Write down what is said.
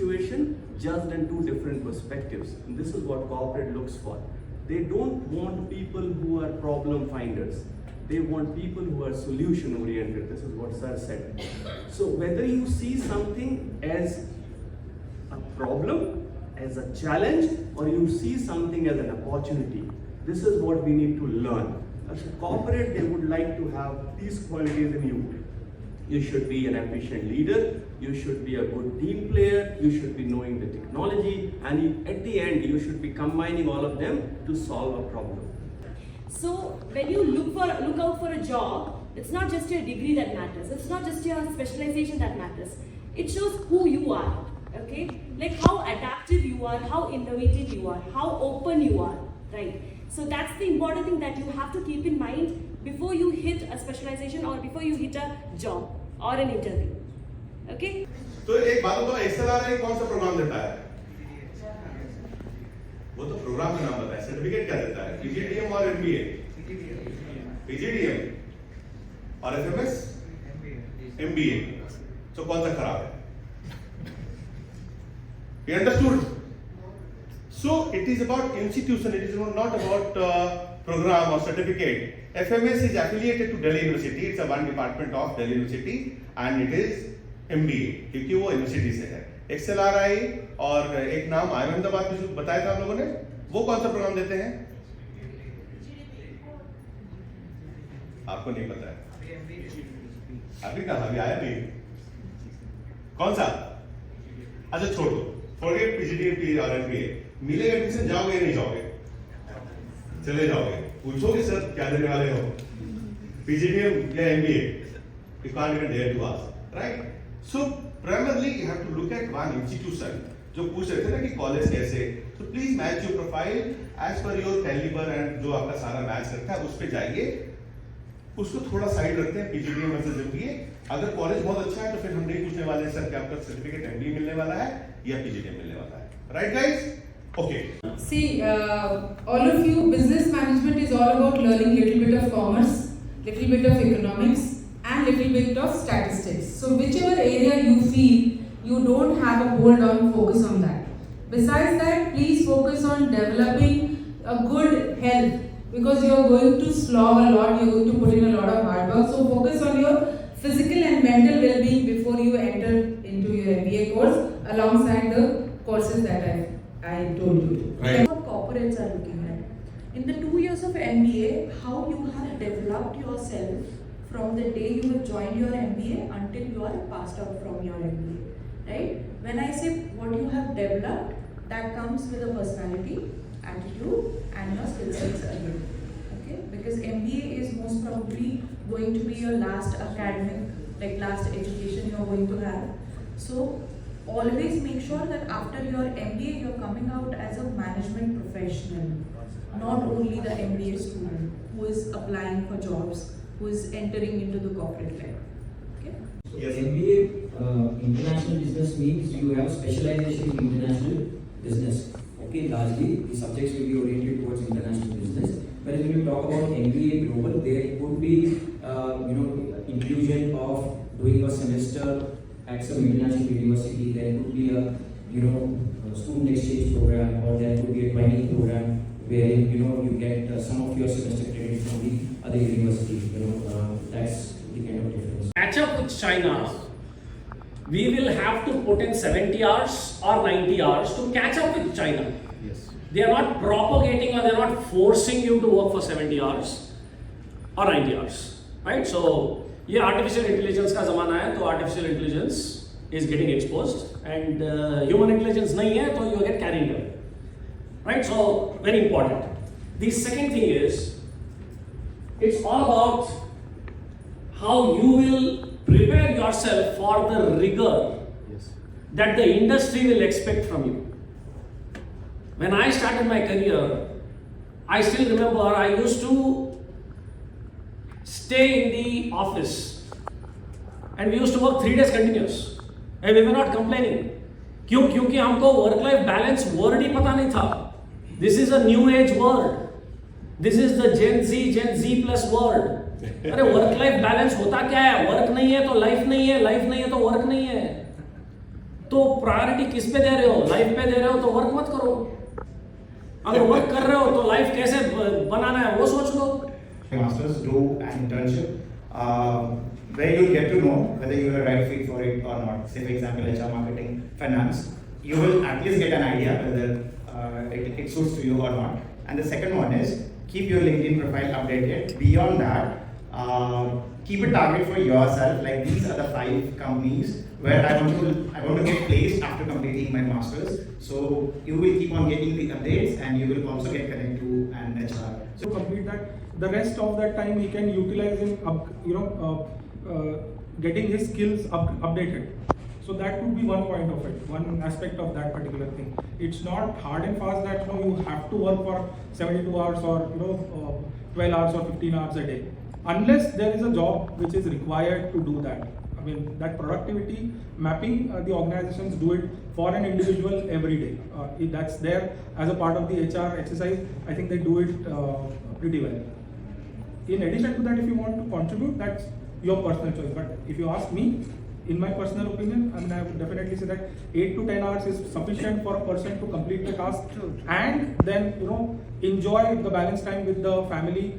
situation judged in two different perspectives. And this is what corporate looks for. They don't want people who are problem finders. They want people who are solution oriented. This is what Sir said. So whether you see something as a problem, as a challenge, or you see something as an opportunity, this is what we need to learn. As a corporate, they would like to have these qualities in you. You should be an efficient leader, you should be a good team player, you should be knowing the technology, and at the end, you should be combining all of them to solve a problem. So when you look out for a job, it's not just your degree that matters. It's not just your specialization that matters. It shows who you are. Okay, like how adaptive you are, how innovative you are, how open you are. Right. So that's the important thing that you have to keep in mind before you hit a specialization or before you hit a job or an interview. Okay. तो एक बात बताओ, XLRI कौन सा programme देता है? वो तो प्रोग्राम का नाम बताया, सर्टिफिकेट क्या देता है? PGDM और MBA? PGDM और FMS? MBA. तो कौन सा खराब है? You understood? So it is about institution. It is not about program or certificate. FMS is affiliated to Delhi University. It's a one department of Delhi University, and it is MBA क्योंकि वो university से है. XLRI और एक नाम अहमदाबाद में जो बताया था हम लोगों ने, वो कौन सा प्रोग्राम देते हैं? आपको नहीं पता है? अभी कहाँ अभी आया नहीं? कौन सा? अच्छा छोड़ दो. Forget PGDM और MBA. मिलेगा एडमिशन, जाओगे नहीं जाओगे? चले जाओगे. पूछोगे सर क्या देने वाले हो? PGDM या MBA? You can't even dare to ask, right? So primarily you have to look at one institution. जो पूछ रहे थे ना कि कॉलेज कैसे, so please match your profile as per your caliber and जो आपका सारा मैच करता है उस पे जाइए. उसको थोड़ा साइड रखते हैं PGDM वर्सेस MBA. अगर कॉलेज बहुत अच्छा है तो फिर हम नहीं पूछने वाले सर कि आपका सर्टिफिकेट MBA मिलने वाला है या PGDM मिलने वाला है. Right guys? Okay. See, all of you, business management is all about learning little bit of commerce, little bit of economics, and little bit of statistics. So whichever area you feel you don't have a hold on, focus on that. Besides that, please focus on developing a good health because you are going to slog a lot, you are going to put in a lot of hard work. So focus on your physical and mental well-being before you enter into your MBA course alongside the courses that I told you. Right. What corporates are looking at. In the 2 years of MBA, how you have developed yourself from the day you have joined your MBA until you are passed out from your MBA. Right? When I say what you have developed, that comes with a personality, attitude, and your skill sets again. Okay? Because MBA is most probably going to be your last academic, like last education you are going to have. So always make sure that after your MBA you are coming out as a management professional, not only the MBA student who is applying for jobs, who is entering into the corporate life. Okay? Yes. MBA international business means you have specialization in international business. Okay, largely the subjects will be oriented towards international business. But when you talk about MBA global, there could be inclusion of doing a semester at some international university. There could be a student exchange program, or there could be a training program where you get some of your semester credits from the other university. That's the kind of difference. Catch up with China. We will have to put in 70 hours or 90 hours to catch up with China. Yes. They are not propagating or they are not forcing you to work for 70 hours or 90 hours. Right? So, ये artificial intelligence का ज़माना है, तो artificial intelligence is getting exposed and human intelligence नहीं है, तो you get carried away. Right? So, very important. The second thing is, it's all about how you will prepare yourself for the rigor that the industry will expect from you. When I started my career, I still remember I used to stay in the office and we used to work 3 days continuous and we were not complaining. क्यों? क्योंकि हमको work life balance word ही पता नहीं था. This is a new age word. This is the Gen Z plus word. अरे work life balance होता क्या है? वर्क नहीं है तो लाइफ नहीं है, लाइफ नहीं है तो वर्क नहीं है. तो प्रायोरिटी किस पे दे रहे हो? लाइफ पे दे रहे हो तो वर्क मत करो। अगर वर्क कर रहे हो तो लाइफ कैसे बनाना है वो सोच लो। Masters, do an internship where you'll get to know whether you are a right fit for it or not. Say for example, HR, marketing, finance. You will at least get an idea whether it suits to you or not. And the second one is keep your LinkedIn profile updated. Beyond that, keep a target for yourself. Like these are the 5 companies where I want to get placed after completing my masters. So you will keep on getting the updates, and you will also get connected to an HR. So complete that. The rest of that time he can utilize in getting his skills updated. So that could be one point of it, one aspect of that particular thing. It's not hard and fast that you have to work for 72 hours or 12 hours or 15 hours a day, unless there is a job which is required to do that. I mean, that productivity mapping, the organizations do it for an individual every day. If that's there as a part of the HR exercise, I think they do it pretty well. In addition to that, if you want to contribute, that's your personal choice. But if you ask me, in my personal opinion, I mean, I would definitely say that 8 to 10 hours is sufficient for a person to complete the task and then enjoy the balance time with the family.